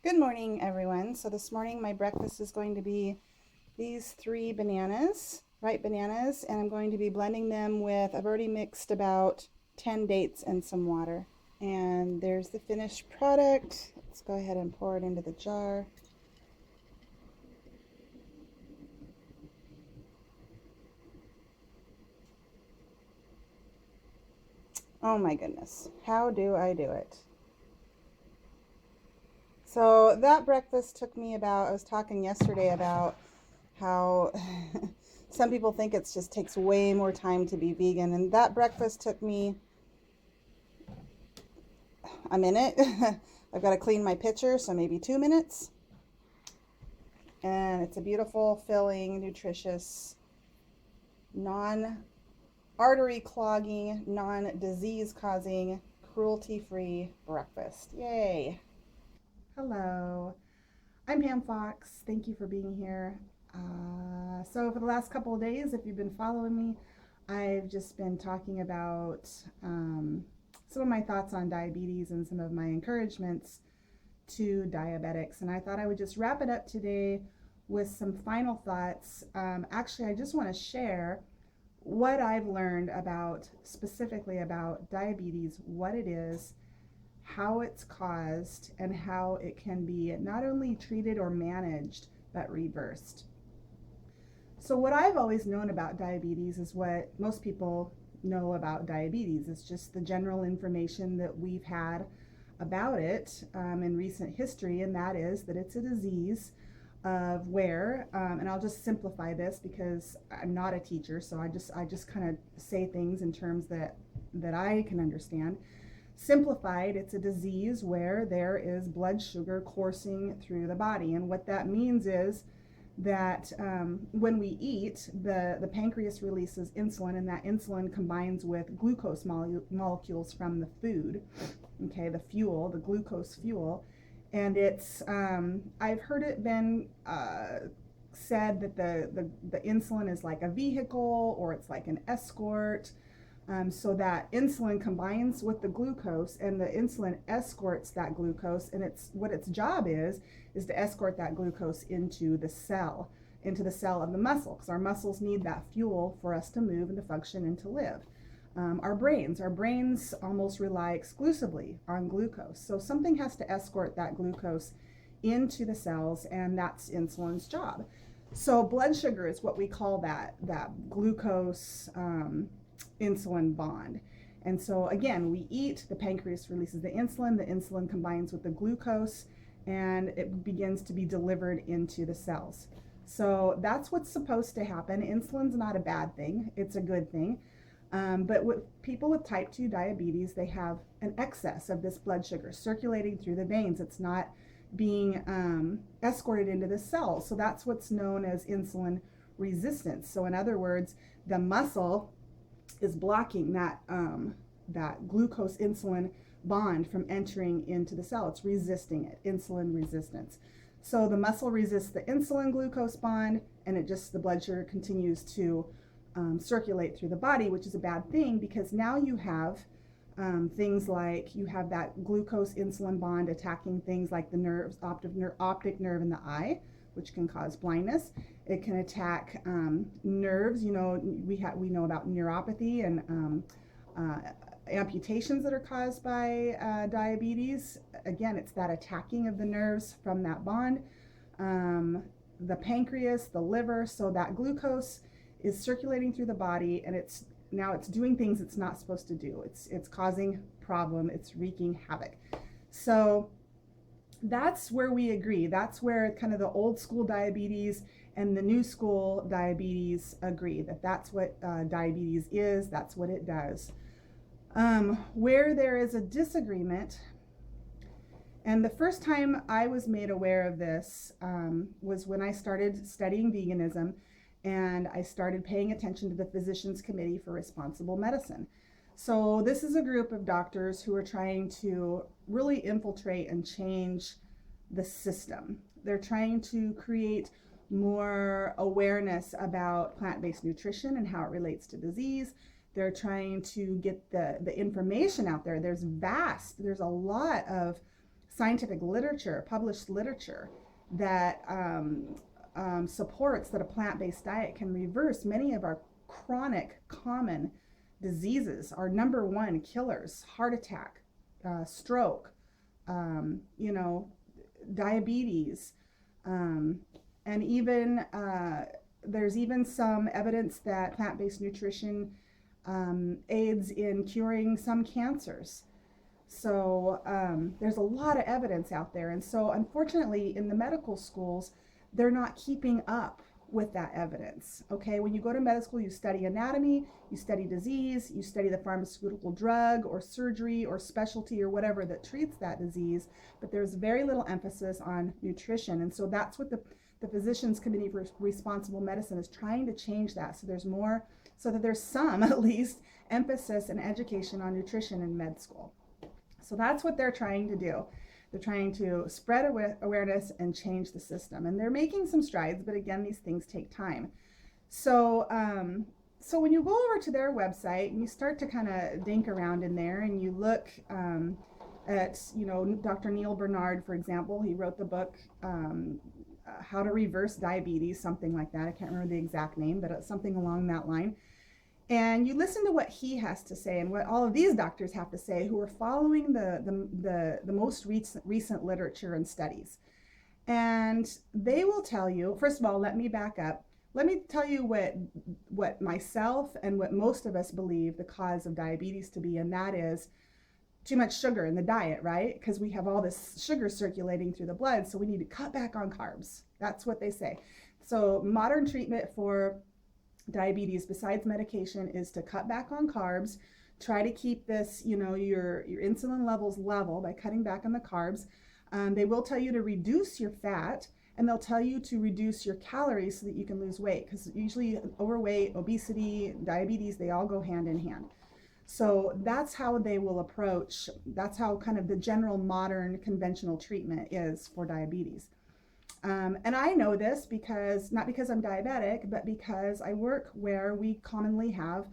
Good morning, everyone. So this morning my breakfast is going to be these three bananas, ripe bananas, and I'm going to be blending them with, I've already mixed about 10 dates and some water. And there's the finished product. Let's go ahead and pour it into the jar. Oh my goodness, how do I do it? So that breakfast took me about, I was talking yesterday about how some people think it just takes way more time to be vegan, and that breakfast took me a minute. I've got to clean my pitcher, so maybe 2 minutes. And it's a beautiful, filling, nutritious, non artery clogging, non disease causing, cruelty free breakfast. Yay! Hello, I'm Pam Fox. Thank you for being here. So, for the last couple of days, if you've been following me, I've just been talking about some of my thoughts on diabetes and some of my encouragements to diabetics. And I thought I would just wrap it up today with some final thoughts. Actually, I just want to share what I've learned about specifically about diabetes, what it is, how it's caused, and how it can be not only treated or managed, but reversed. So, what I've always known about diabetes is what most people know about diabetes. It's just the general information that we've had about it in recent history, and that is that it's a disease of where, and I'll just simplify this because I'm not a teacher, so I just kind of say things in terms that I can understand. Simplified, it's a disease where there is blood sugar coursing through the body, and what that means is that when we eat, the pancreas releases insulin, and that insulin combines with glucose molecules from the food, okay, the fuel, the glucose fuel. And it's, I've heard it been said that the insulin is like a vehicle or it's like an escort. So that insulin combines with the glucose, and the insulin escorts that glucose, and it's what its job is to escort that glucose into the cell of the muscle, because our muscles need that fuel for us to move and to function and to live. Our brains almost rely exclusively on glucose, so something has to escort that glucose into the cells, and that's insulin's job. So blood sugar is what we call that glucose insulin bond. And so again, we eat, the pancreas releases the insulin combines with the glucose, and it begins to be delivered into the cells. So that's what's supposed to happen. Insulin's not a bad thing, it's a good thing. But with people with type 2 diabetes, they have an excess of this blood sugar circulating through the veins. It's not being escorted into the cells. So that's what's known as insulin resistance. So in other words, the muscle is blocking that glucose insulin bond from entering into the cell. It's resisting it, insulin resistance. So the muscle resists the insulin glucose bond, and the blood sugar continues to circulate through the body, which is a bad thing, because now you have things like you have that glucose insulin bond attacking things like the nerves, optic nerve in the eye, which can cause blindness. It can attack nerves. We know about neuropathy and amputations that are caused by diabetes. Again, it's that attacking of the nerves from that bond. The pancreas, the liver, so that glucose is circulating through the body, and it's doing things it's not supposed to do. It's causing problem. It's wreaking havoc. So that's where we agree. That's where kind of the old school diabetes and the new school diabetes agree, that's what diabetes is, that's what it does. Where there is a disagreement, and the first time I was made aware of this was when I started studying veganism, and I started paying attention to the Physicians Committee for Responsible Medicine. So this is a group of doctors who are trying to really infiltrate and change the system. They're trying to create more awareness about plant-based nutrition and how it relates to disease. They're trying to get the information out there. There's a lot of scientific literature, published literature, that supports that a plant-based diet can reverse many of our chronic common diseases, our number one killers: heart attack, stroke, you know, diabetes, and even there's even some evidence that plant-based nutrition aids in curing some cancers. So there's a lot of evidence out there. And so unfortunately in the medical schools, they're not keeping up with that evidence. Okay, when you go to medical school, you study anatomy, you study disease, you study the pharmaceutical drug or surgery or specialty or whatever that treats that disease, but there's very little emphasis on nutrition. And so that's what the Physicians Committee for Responsible Medicine is trying to change that. So there's more, so that there's some, at least, emphasis and education on nutrition in med school. So that's what they're trying to do. They're trying to spread awareness and change the system. And they're making some strides, but again, these things take time. So, so when you go over to their website and you start to kind of dink around in there and you look at, you know, Dr. Neal Bernard, for example, he wrote the book, How to Reverse Diabetes, something like that. I can't remember the exact name, but it's something along that line. And you listen to what he has to say and what all of these doctors have to say who are following the most recent literature and studies. And they will tell you, first of all, let me back up. Let me tell you what myself and what most of us believe the cause of diabetes to be, and that is too much sugar in the diet, right? Because we have all this sugar circulating through the blood, so we need to cut back on carbs. That's what they say. So modern treatment for diabetes, besides medication, is to cut back on carbs, try to keep this, you know, your insulin levels level by cutting back on the carbs. They will tell you to reduce your fat, and they'll tell you to reduce your calories so that you can lose weight, because usually overweight, obesity, diabetes, they all go hand in hand. So that's how they will approach, that's how kind of the general modern conventional treatment is for diabetes. And I know this because, not because I'm diabetic, but because I work where we commonly have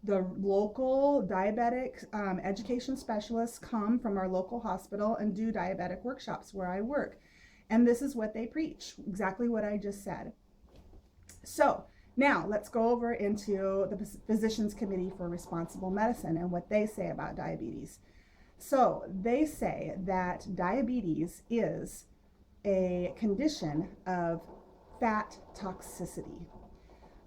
the local diabetic education specialists come from our local hospital and do diabetic workshops where I work. And this is what they preach, exactly what I just said. So now let's go over into the Physicians Committee for Responsible Medicine and what they say about diabetes. So they say that diabetes is a condition of fat toxicity.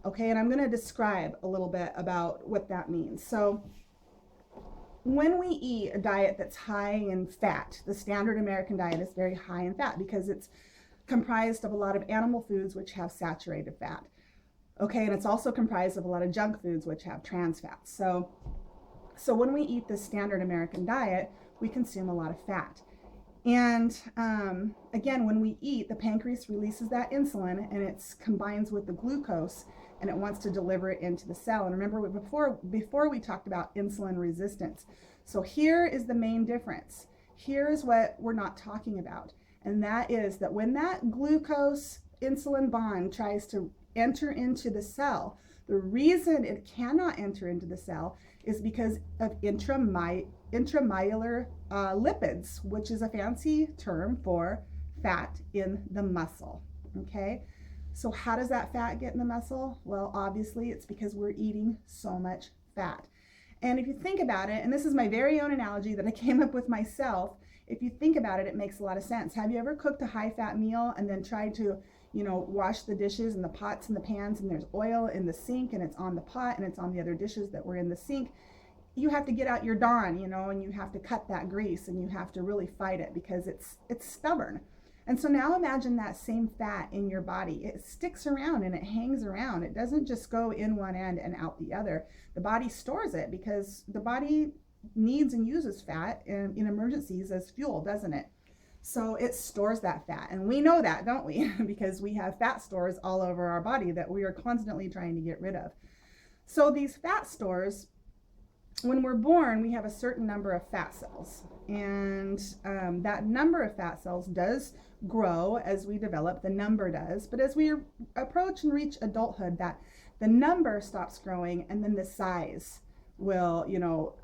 Okay, and I'm going to describe a little bit about what that means. So when we eat a diet that's high in fat, the standard American diet is very high in fat because it's comprised of a lot of animal foods which have saturated fat. Okay, and it's also comprised of a lot of junk foods which have trans fats. So when we eat this standard American diet, we consume a lot of fat. And again, when we eat, the pancreas releases that insulin and it combines with the glucose and it wants to deliver it into the cell. And remember, before we talked about insulin resistance. So here is the main difference. Here is what we're not talking about. And that is that when that glucose insulin bond tries to enter into the cell, the reason it cannot enter into the cell is because of intracellular lipids, which is a fancy term for fat in the muscle. Okay, so how does that fat get in the muscle? Well, obviously it's because we're eating so much fat. And if you think about it, and this is my very own analogy that I came up with myself, if you think about it, it makes a lot of sense. Have you ever cooked a high-fat meal and then tried to, you know, wash the dishes and the pots and the pans, and there's oil in the sink and it's on the pot and it's on the other dishes that were in the sink? You have to get out your Dawn, you know, and you have to cut that grease and you have to really fight it because it's stubborn. And so now imagine that same fat in your body. It sticks around and it hangs around. It doesn't just go in one end and out the other. The body stores it because the body needs and uses fat in emergencies as fuel, doesn't it? So it stores that fat. And we know that, don't we? Because we have fat stores all over our body that we are constantly trying to get rid of. So these fat stores, when we're born, we have a certain number of fat cells, and that number of fat cells does grow as we develop. The number does, but as we approach and reach adulthood, that the number stops growing, and then the size will, you know,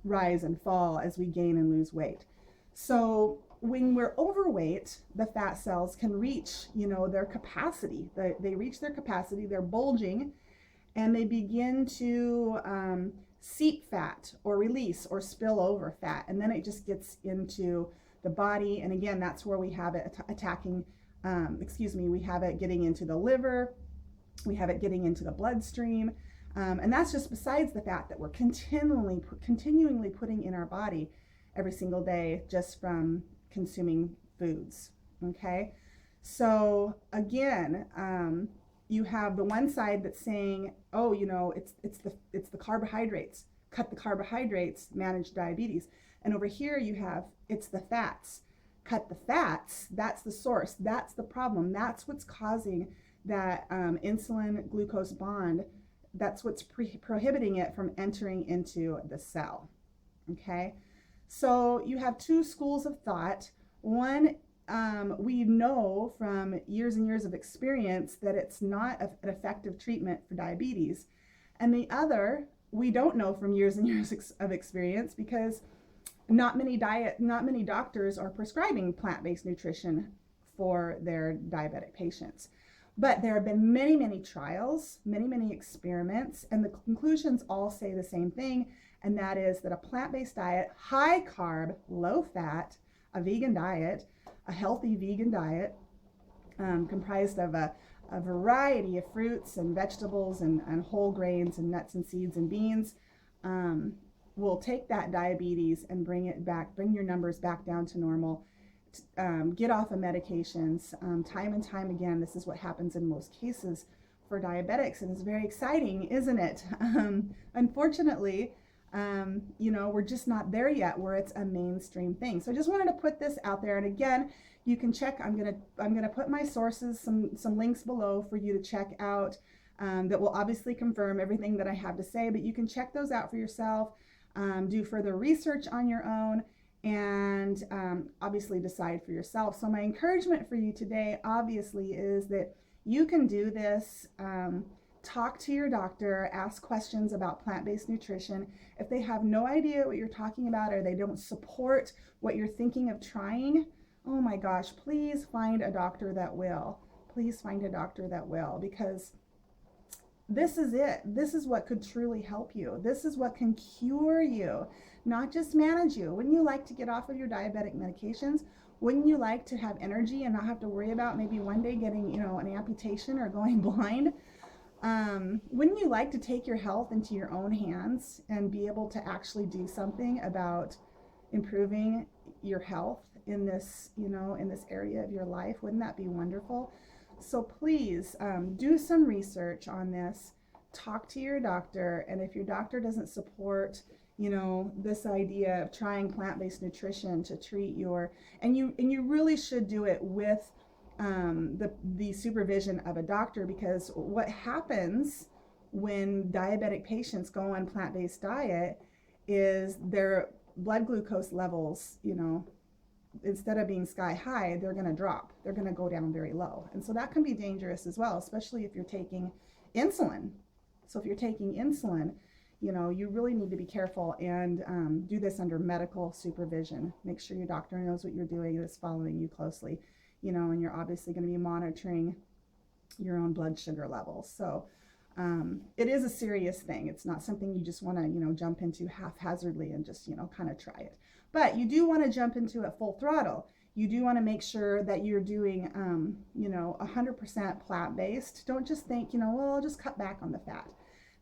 rise and fall as we gain and lose weight. So when we're overweight, the fat cells can reach, their capacity. They reach their capacity, they're bulging, and they begin to seep fat or release or spill over fat. And then it just gets into the body. And again, that's where we have it attacking, we have it getting into the liver, we have it getting into the bloodstream. And that's just besides the fat that we're continually putting in our body every single day just from consuming foods. Okay, so again, you have the one side that's saying, oh, it's the carbohydrates. Cut the carbohydrates, manage diabetes. And over here you have it's the fats. Cut the fats. That's the source. That's the problem. That's what's causing that insulin glucose bond. That's what's prohibiting it from entering into the cell. Okay, so you have two schools of thought. One, we know from years and years of experience that it's not an effective treatment for diabetes. And the other, we don't know from years and years of experience because not many doctors are prescribing plant-based nutrition for their diabetic patients. But there have been many trials, many experiments, and the conclusions all say the same thing, and that is that a plant-based diet, high carb, low fat, a vegan diet, a healthy vegan diet, comprised of a variety of fruits and vegetables and whole grains and nuts and seeds and beans, will take that diabetes and bring your numbers back down to normal. Get off of medications. Time and time again, this is what happens in most cases for diabetics, and it's very exciting, isn't it? Unfortunately, we're just not there yet where it's a mainstream thing. So I just wanted to put this out there. And again, you can check. I'm gonna put my sources, some links below for you to check out, that will obviously confirm everything that I have to say. But you can check those out for yourself. Do further research on your own, and obviously decide for yourself. So my encouragement for you today obviously is that you can do this. Talk to your doctor, ask questions about plant-based nutrition. If they have no idea what you're talking about or they don't support what you're thinking of trying, oh my gosh, please find a doctor that will. Please find a doctor that will, because this is it. This is what could truly help you. This is what can cure you, not just manage you. Wouldn't you like to get off of your diabetic medications? Wouldn't you like to have energy and not have to worry about maybe one day getting, an amputation or going blind? Wouldn't you like to take your health into your own hands and be able to actually do something about improving your health in this, in this area of your life? Wouldn't that be wonderful? So please do some research on this. Talk to your doctor, and if your doctor doesn't support, this idea of trying plant-based nutrition to treat and you really should do it with the supervision of a doctor, because what happens when diabetic patients go on plant-based diet is their blood glucose levels, instead of being sky high, they're going to drop. They're going to go down very low. And so that can be dangerous as well, especially if you're taking insulin. So if you're taking insulin, you really need to be careful and do this under medical supervision. Make sure your doctor knows what you're doing and is following you closely, and you're obviously going to be monitoring your own blood sugar levels. So it is a serious thing. It's not something you just want to, jump into haphazardly and just, kind of try it. But you do want to jump into it full throttle. You do want to make sure that you're doing, 100% plant-based. Don't just think, well, I'll just cut back on the fat.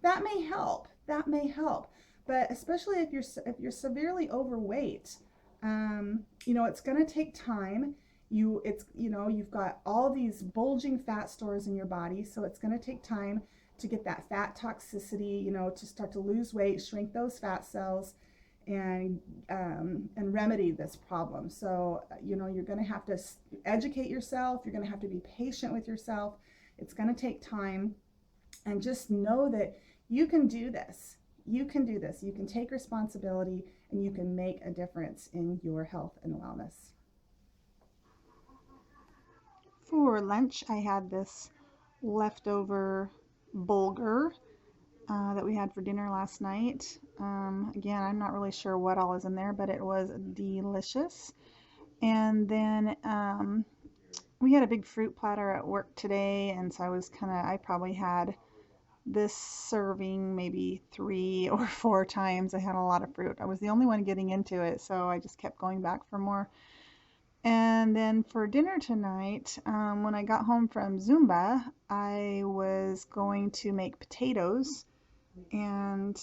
That may help. That may help. But especially if you're severely overweight, it's going to take time. You've got all these bulging fat stores in your body, so it's going to take time to get that fat toxicity, to start to lose weight, shrink those fat cells, and remedy this problem. So, you're going to have to educate yourself. You're going to have to be patient with yourself. It's going to take time, and just know that you can do this. You can do this. You can take responsibility, and you can make a difference in your health and wellness. For lunch, I had this leftover bulgur that we had for dinner last night. Again, I'm not really sure what all is in there, but it was delicious. And then we had a big fruit platter at work today, and so I probably had this serving maybe 3 or 4 times. I had a lot of fruit. I was the only one getting into it, so I just kept going back for more. And then for dinner tonight, when I got home from Zumba, I was going to make potatoes. And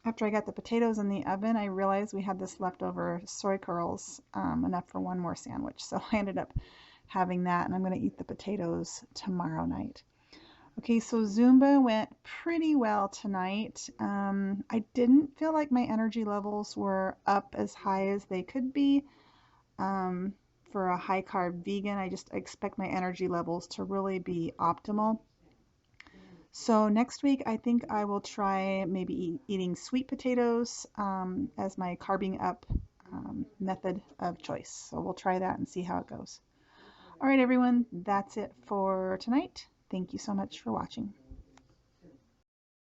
after I got the potatoes in the oven, I realized we had this leftover soy curls, enough for one more sandwich. So I ended up having that, and I'm going to eat the potatoes tomorrow night. Okay, so Zumba went pretty well tonight. I didn't feel like my energy levels were up as high as they could be. Um, for a high carb vegan, I just expect my energy levels to really be optimal. So next week, I think I will try maybe eating sweet potatoes as my carbing up method of choice. So we'll try that and see how it goes. All right, everyone, that's it for tonight. Thank you so much for watching.